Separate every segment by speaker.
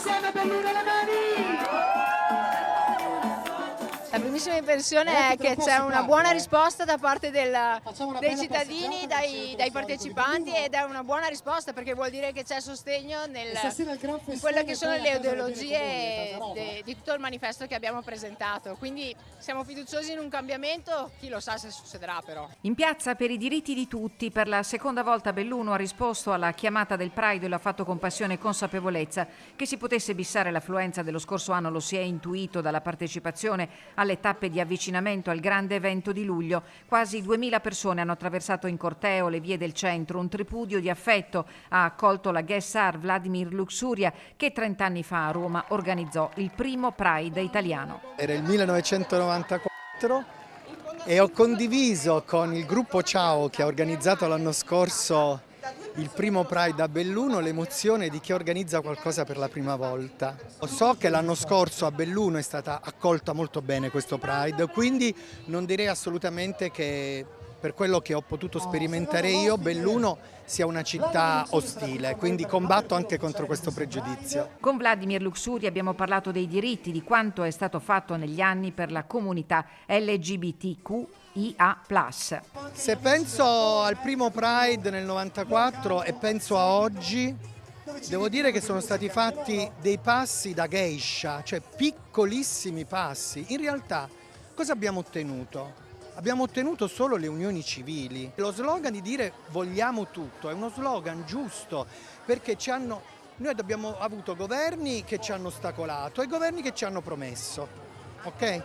Speaker 1: insieme, Belluno, le mani!
Speaker 2: La primissima impressione è che c'è una buona risposta da parte dei cittadini, dai partecipanti, ed è una buona risposta perché vuol dire che c'è sostegno in quelle che sono le ideologie di tutto il manifesto che abbiamo presentato. Quindi siamo fiduciosi in un cambiamento, chi lo sa se succederà però.
Speaker 3: In piazza per i diritti di tutti, per la seconda volta Belluno ha risposto alla chiamata del Pride e lo ha fatto con passione e consapevolezza. Che si potesse bissare l'affluenza dello scorso anno lo si è intuito dalla partecipazione alle tappe di avvicinamento al grande evento di luglio. Quasi 2000 persone hanno attraversato in corteo le vie del centro. Un tripudio di affetto ha accolto la guest star Vladimir Luxuria, che 30 anni fa a Roma organizzò il primo Pride italiano.
Speaker 4: Era il 1994 e ho condiviso con il gruppo Ciao, che ha organizzato l'anno scorso il primo Pride a Belluno, l'emozione di chi organizza qualcosa per la prima volta. So che l'anno scorso a Belluno è stata accolta molto bene questo Pride, quindi non direi assolutamente che, per quello che ho potuto sperimentare io, Belluno sia una città ostile, quindi combatto anche contro questo pregiudizio.
Speaker 3: Con Vladimir Luxuria abbiamo parlato dei diritti, di quanto è stato fatto negli anni per la comunità LGBTQIA+.
Speaker 4: Se penso al primo Pride nel 94 e penso a oggi, devo dire che sono stati fatti dei passi da geisha, cioè piccolissimi passi. In realtà cosa abbiamo ottenuto? Abbiamo ottenuto solo le unioni civili. Lo slogan di dire vogliamo tutto è uno slogan giusto, perché noi abbiamo avuto governi che ci hanno ostacolato e governi che ci hanno promesso, ok?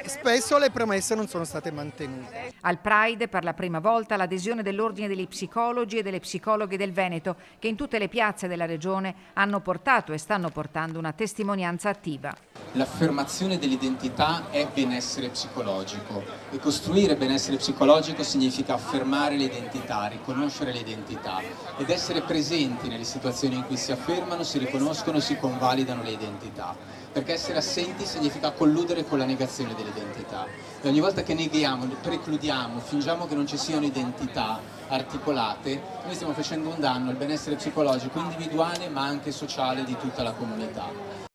Speaker 4: Spesso le promesse non sono state mantenute.
Speaker 3: Al Pride per la prima volta l'adesione dell'Ordine degli Psicologi e delle Psicologhe del Veneto, che in tutte le piazze della regione hanno portato e stanno portando una testimonianza attiva.
Speaker 5: L'affermazione dell'identità è benessere psicologico e costruire benessere psicologico significa affermare l'identità, riconoscere l'identità ed essere presenti nelle situazioni in cui si affermano, si riconoscono, si convalidano le identità. Perché essere assenti significa colludere con la negazione dell'identità. E ogni volta che neghiamo, precludiamo, fingiamo che non ci siano identità articolate, noi stiamo facendo un danno al benessere psicologico individuale ma anche sociale di tutta la comunità.